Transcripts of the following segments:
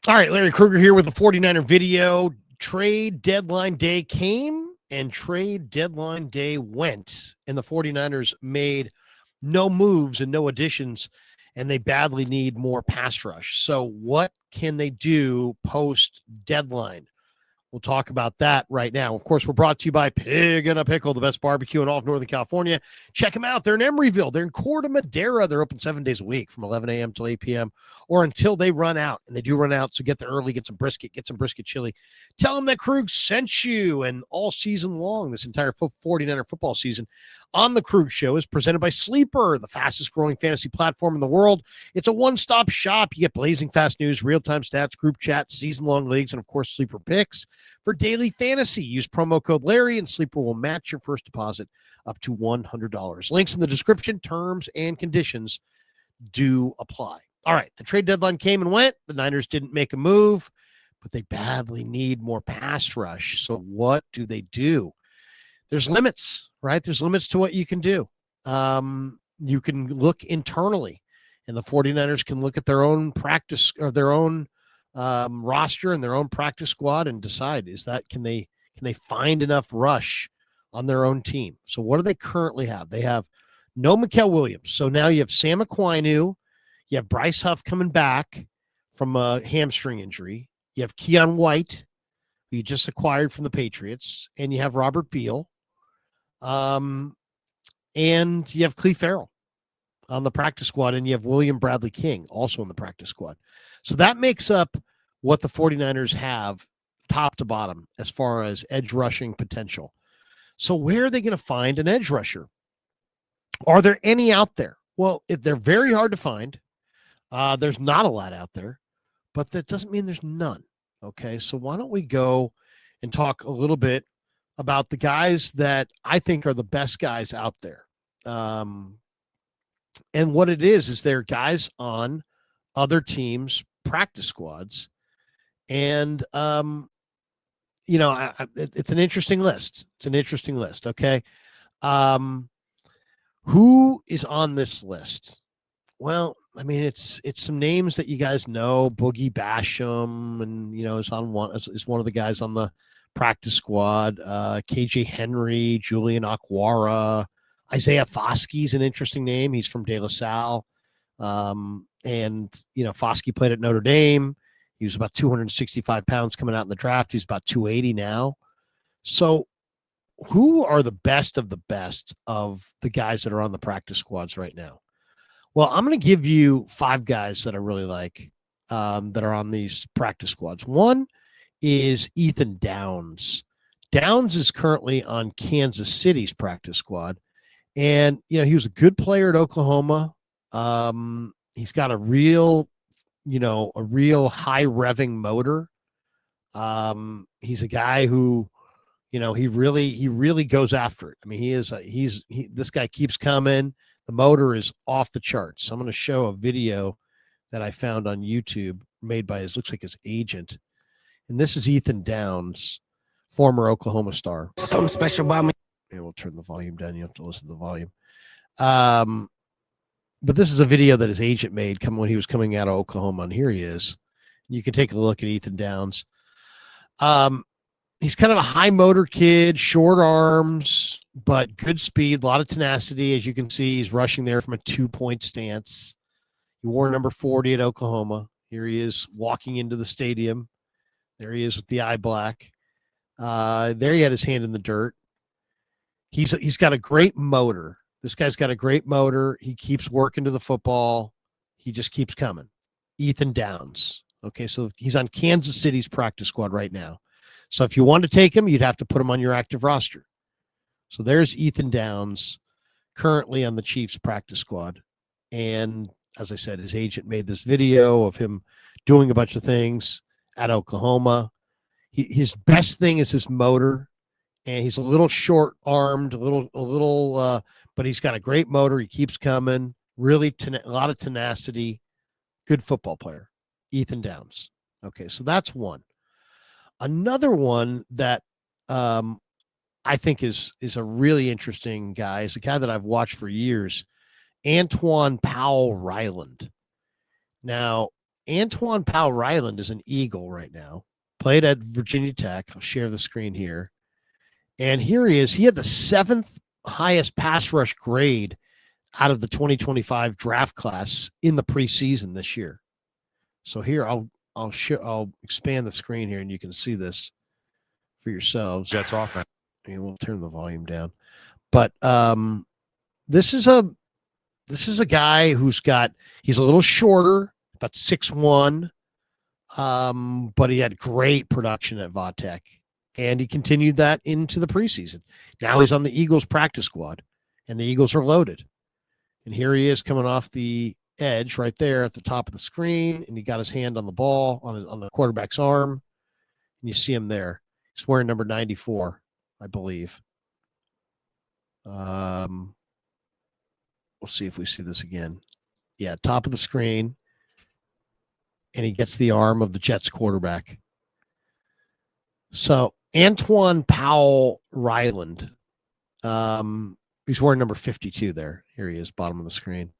All right, Larry Krueger here with the 49er video. Trade deadline day came and trade deadline day went. And the 49ers made no moves and no additions, and they badly need more pass rush. So, what can they do post deadline? We'll talk about that right now. Of course, we're brought to you by Pig and a Pickle, the best barbecue in all of Northern California. Check them out. They're in Emeryville. They're in Corte Madera. They're open 7 days a week from 11 a.m. till 8 p.m. or until they run out. And they do run out, so get there early, get some brisket chili. Tell them that Krug sent you. And all season long, this entire 49er football season on the Krug Show is presented by Sleeper, the fastest growing fantasy platform in the world. It's a one-stop shop. You get blazing fast news, real-time stats, group chats, season-long leagues, and, of course, Sleeper picks. For daily fantasy, use promo code Larry, and Sleeper will match your first deposit up to $100. Links in the description. Terms and conditions do apply. All right, the trade deadline came and went. The Niners didn't make a move, but they badly need more pass rush. So what do they do? There's limits, right? There's limits to what you can do. You can look internally, and the 49ers can look at their own practice or their own roster and their own practice squad and decide, can they find enough rush on their own team? So what do they currently have? They have no Mikael Williams. So now you have Sam Aquinu, you have Bryce Huff coming back from a hamstring injury, you have Keon White, who you just acquired from the Patriots, and you have Robert Beal, and you have Cleve Farrell on the practice squad, and you have William Bradley King also on the practice squad. So that makes up what the 49ers have top to bottom as far as edge rushing potential. So where are they going to find an edge rusher? Are there any out there? Well, they're very hard to find. There's not a lot out there, but that doesn't mean there's none. Okay, so why don't we go and talk a little bit about the guys that I think are the best guys out there. And what it is they're guys on other teams' practice squads. And, it's an interesting list. Okay. Who is on this list? Well, I mean, it's some names that you guys know. Boogie Basham, and is one of the guys on the practice squad. KJ Henry, Julian Akwara, Isaiah Foskey's an interesting name. He's from De La Salle. Foskey played at Notre Dame. He was about 265 pounds coming out in the draft. He's about 280 now. So who are the best of the guys that are on the practice squads right now? Well, I'm going to give you 5 guys that I really like that are on these practice squads. One is Ethan Downs. Downs is currently on Kansas City's practice squad. And, he was a good player at Oklahoma. He's got a real high revving motor. He's a guy who, he really goes after it. I mean, this guy keeps coming. The motor is off the charts. So I'm going to show a video that I found on YouTube made by looks like his agent. And this is Ethan Downs, former Oklahoma star. Something special about me. Yeah, we'll turn the volume down. You have to listen to the volume. But this is a video that his agent made when he was coming out of Oklahoma. And here he is. You can take a look at Ethan Downs. He's kind of a high motor kid, short arms, but good speed, a lot of tenacity. As you can see, he's rushing there from a 2-point stance. He wore number 40 at Oklahoma. Here he is walking into the stadium. There he is with the eye black. There he had his hand in the dirt. He's got a great motor. This guy's got a great motor. He keeps working to the football. He just keeps coming. Ethan Downs. Okay, so he's on Kansas City's practice squad right now. So if you want to take him, you'd have to put him on your active roster. So there's Ethan Downs, currently on the Chiefs practice squad. And as I said, his agent made this video of him doing a bunch of things at Oklahoma. His best thing is his motor, and he's a little short-armed, but he's got a great motor. He keeps coming. Really, a lot of tenacity. Good football player, Ethan Downs. Okay, so that's one. Another one that I think is a really interesting guy is a guy that I've watched for years, Antoine Powell-Ryland. Now, Antoine Powell-Ryland is an Eagle right now. Played at Virginia Tech. I'll share the screen here. And here he is. He had the 7th highest pass rush grade out of the 2025 draft class in the preseason this year. So here I'll expand the screen here and you can see this for yourselves. Jets offense. And we'll turn the volume down. But this is a guy he's a little shorter, about 6'1", but he had great production at Vatech, and he continued that into the preseason. Now he's on the Eagles practice squad, and the Eagles are loaded. And here he is coming off the edge right there at the top of the screen, and he got his hand on the ball, on the quarterback's arm, and you see him there. He's wearing number 94, I believe. We'll see if we see this again. Yeah, top of the screen. And he gets the arm of the Jets quarterback. So Antoine Powell-Ryland. He's wearing number 52 there. Here he is, bottom of the screen.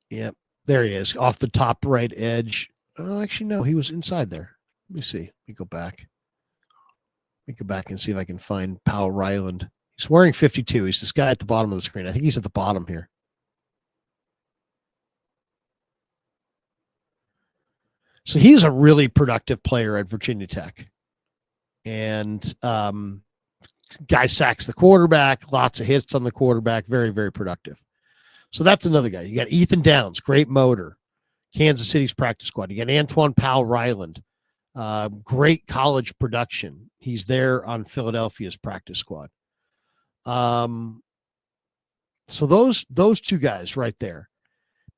Yep, there he is, off the top right edge. Oh, actually, no, he was inside there. Let me see. Let me go back. Let me go back and see if I can find Powell-Ryland. He's wearing 52. He's this guy at the bottom of the screen. I think he's at the bottom here. So he's a really productive player at Virginia Tech. And guy sacks the quarterback, lots of hits on the quarterback, very, very productive. So that's another guy. You got Ethan Downs, great motor, Kansas City's practice squad. You got Antoine Powell-Ryland, great college production. He's there on Philadelphia's practice squad. So those two guys right there.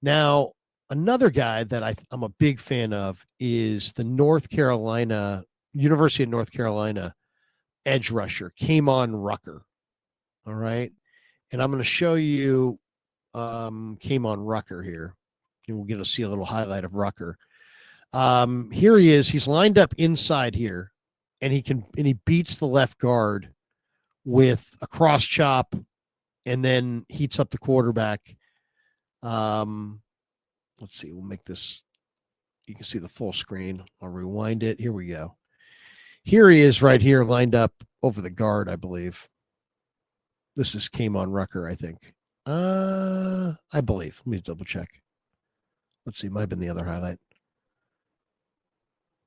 Now, another guy that I'm a big fan of is the University of North Carolina edge rusher, Kamon Rucker. All right. And I'm going to show you Kamon Rucker here. And we'll get to see a little highlight of Rucker. Here he is. He's lined up inside here, and he beats the left guard with a cross chop and then heats up the quarterback. Let's see. We'll make this. You can see the full screen. I'll rewind it. Here we go. Here he is right here, lined up over the guard, I believe. This is Kamon Rucker, I think. I believe. Let me double check. Let's see. Might have been the other highlight.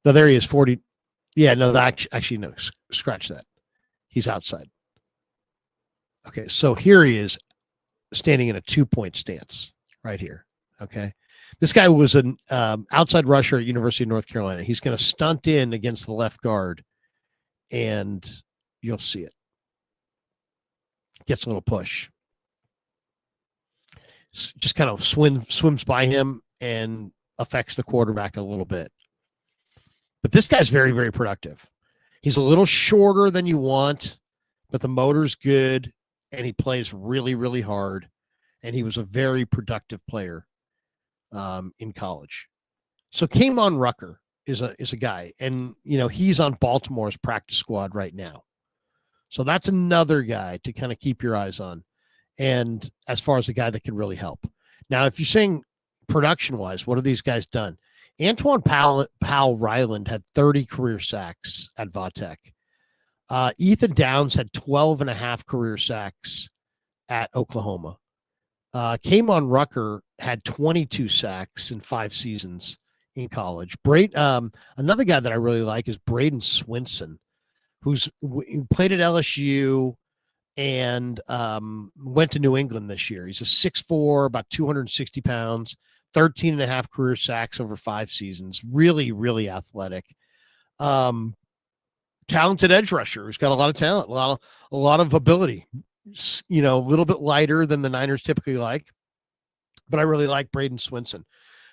No, there he is, 40. Yeah, no, actually, no, scratch that. He's outside. Okay, so here he is standing in a 2-point stance right here. Okay. This guy was an outside rusher at University of North Carolina. He's going to stunt in against the left guard, and you'll see it. Gets a little push. Just kind of swims by him and affects the quarterback a little bit. But this guy's very, very productive. He's a little shorter than you want, but the motor's good, and he plays really, really hard. And he was a very productive player in college. So Kamon Rucker is a guy, and he's on Baltimore's practice squad right now. So that's another guy to kind of keep your eyes on. And as far as a guy that can really help. Now, if you're saying production-wise, what have these guys done? Antoine Powell-Ryland had 30 career sacks at Vatech. Ethan Downs had 12 and a half career sacks at Oklahoma. Kamon Rucker had 22 sacks in 5 seasons in college. Another guy that I really like is Braden Swinson, who played at LSU and went to New England this year. He's a 6'4", about 260 pounds, 13 and a half career sacks over 5 seasons. Really, really athletic. Talented edge rusher who's got a lot of talent, a lot of ability. A little bit lighter than the Niners typically like, but I really like Braden Swinson.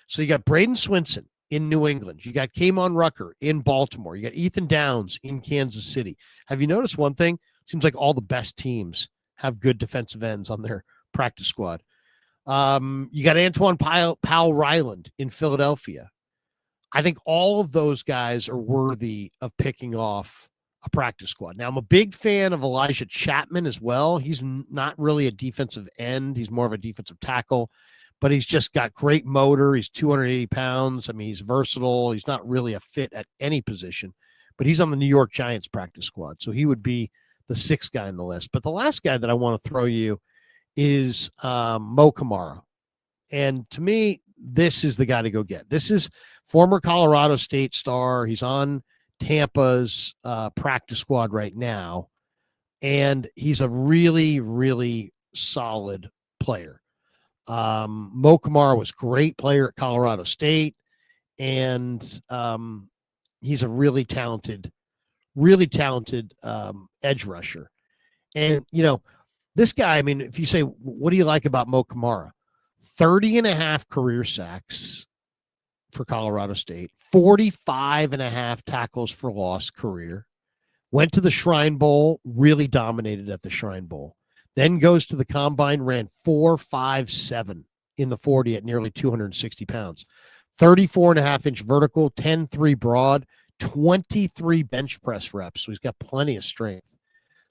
So you got Braden Swinson in New England. You got Kamon Rucker in Baltimore. You got Ethan Downs in Kansas City. Have you noticed one thing? Seems like all the best teams have good defensive ends on their practice squad. You got Antoine Powell-Ryland in Philadelphia. I think all of those guys are worthy of picking off a practice squad. Now, I'm a big fan of Elijah Chapman as well. He's not really a defensive end. He's more of a defensive tackle, but he's just got great motor. He's 280 pounds. I mean, he's versatile. He's not really a fit at any position, but he's on the New York Giants practice squad. So he would be the sixth guy on the list. But the last guy that I want to throw you is Mo Kamara. And to me, this is the guy to go get. This is former Colorado State star. He's on Tampa's practice squad right now. And he's a really, really solid player. Mo Kamara was a great player at Colorado State. And he's a really talented edge rusher. And, this guy, I mean, if you say, what do you like about Mo Kamara? 30 and a half career sacks for Colorado State, 45 and a half tackles for loss career, went to the Shrine Bowl, really dominated at the Shrine Bowl, then goes to the Combine, ran 4.57 in the 40 at nearly 260 pounds, 34 and a half inch vertical, 10.3 broad, 23 bench press reps. So he's got plenty of strength.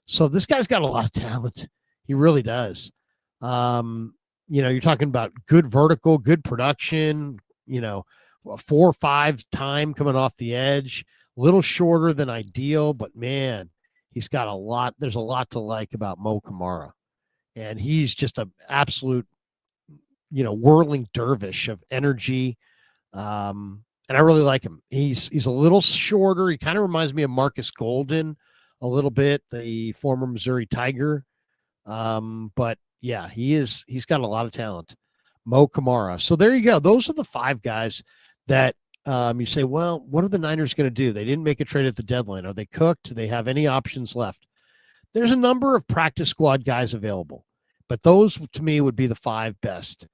So this guy's got a lot of talent. He really does. You're talking about good vertical, good production, a 4 or 5 time coming off the edge, a little shorter than ideal, but man, he's got a lot. There's a lot to like about Mo Kamara. And he's just an absolute, whirling dervish of energy. And I really like him. He's a little shorter. He kind of reminds me of Marcus Golden a little bit, the former Missouri Tiger. But yeah, he's got a lot of talent. Mo Kamara. So there you go. Those are the 5 guys that you say, well, what are the Niners going to do? They didn't make a trade at the deadline. Are they cooked? Do they have any options left? There's a number of practice squad guys available, but those to me would be the 5 best.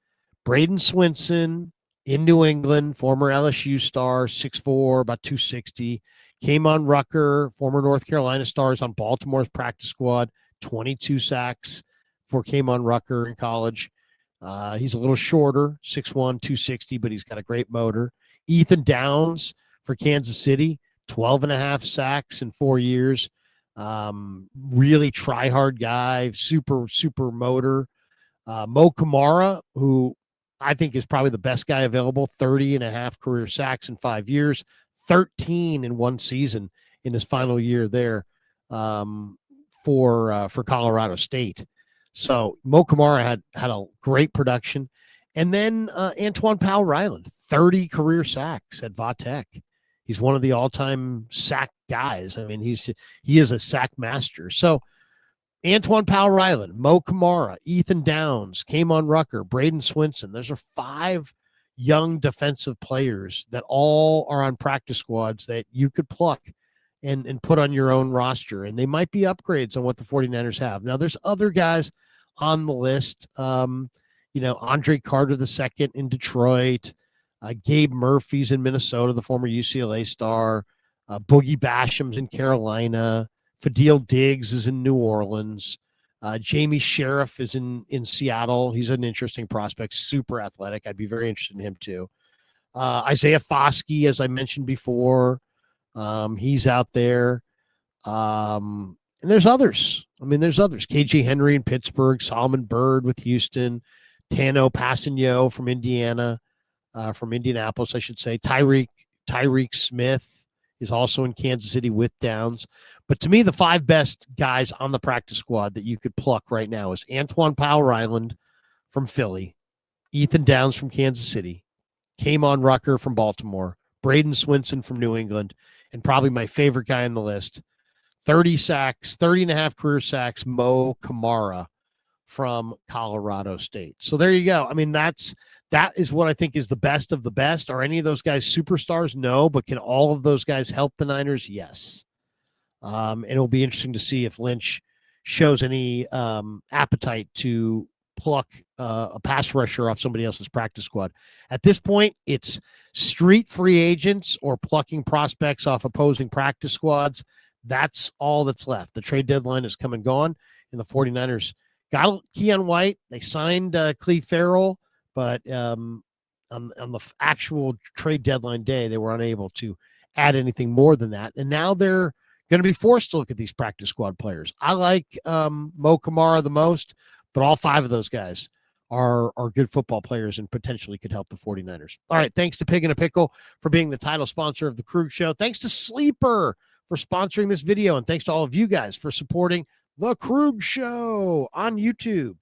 Braden Swinson in New England, former LSU star, 6'4", about 260. Kamon Rucker, former North Carolina stars on Baltimore's practice squad, 22 sacks for Kamon Rucker in college. He's a little shorter, 6'1", 260, but he's got a great motor. Ethan Downs for Kansas City, 12 and a half sacks in 4 years. Really try-hard guy, super, super motor. Mo Kamara, who I think is probably the best guy available, 30 and a half career sacks in 5 years, 13 in one season in his final year there for Colorado State. So Mo Kamara had a great production. And then Antoine Powell-Ryland, 30 career sacks at Va-Tech. He's one of the all-time sack guys. I mean, he is a sack master. So Antoine Powell-Ryland, Mo Kamara, Ethan Downs, Kamon Rucker, Braden Swinson. Those are 5 young defensive players that all are on practice squads that you could pluck and put on your own roster. And they might be upgrades on what the 49ers have. Now, there's other guys on the list. Andre Carter II in Detroit, Gabe Murphy's in Minnesota, the former UCLA star, Boogie Basham's in Carolina, Fadil Diggs is in New Orleans, Jamie Sheriff is in Seattle. He's an interesting prospect, super athletic. I'd be very interested in him too. Isaiah Foskey, as I mentioned before, he's out there. And there's others. KJ Henry in Pittsburgh, Solomon Byrd with Houston, Tano Passanio from Indianapolis, I should say. Tyreek Smith is also in Kansas City with Downs. But to me, the 5 best guys on the practice squad that you could pluck right now is Antoine Powell-Ryland from Philly, Ethan Downs from Kansas City, Kamon Rucker from Baltimore, Braden Swinson from New England, and probably my favorite guy on the list, 30 and a half career sacks, Mo Kamara from Colorado State. So there you go. I mean, that is what I think is the best of the best. Are any of those guys superstars? No, but can all of those guys help the Niners? Yes. And it'll be interesting to see if Lynch shows any appetite to pluck a pass rusher off somebody else's practice squad. At this point, it's street free agents or plucking prospects off opposing practice squads. That's all that's left. The trade deadline is come and gone, and the 49ers got Keon White. They signed Cleve Farrell, but on the actual trade deadline day, they were unable to add anything more than that. And now they're going to be forced to look at these practice squad players. I like Mo Kamara the most, but all 5 of those guys are good football players and potentially could help the 49ers. All right, thanks to Pig and a Pickle for being the title sponsor of the Krug Show. Thanks to Sleeper for sponsoring this video, and thanks to all of you guys for supporting the Krug Show on YouTube.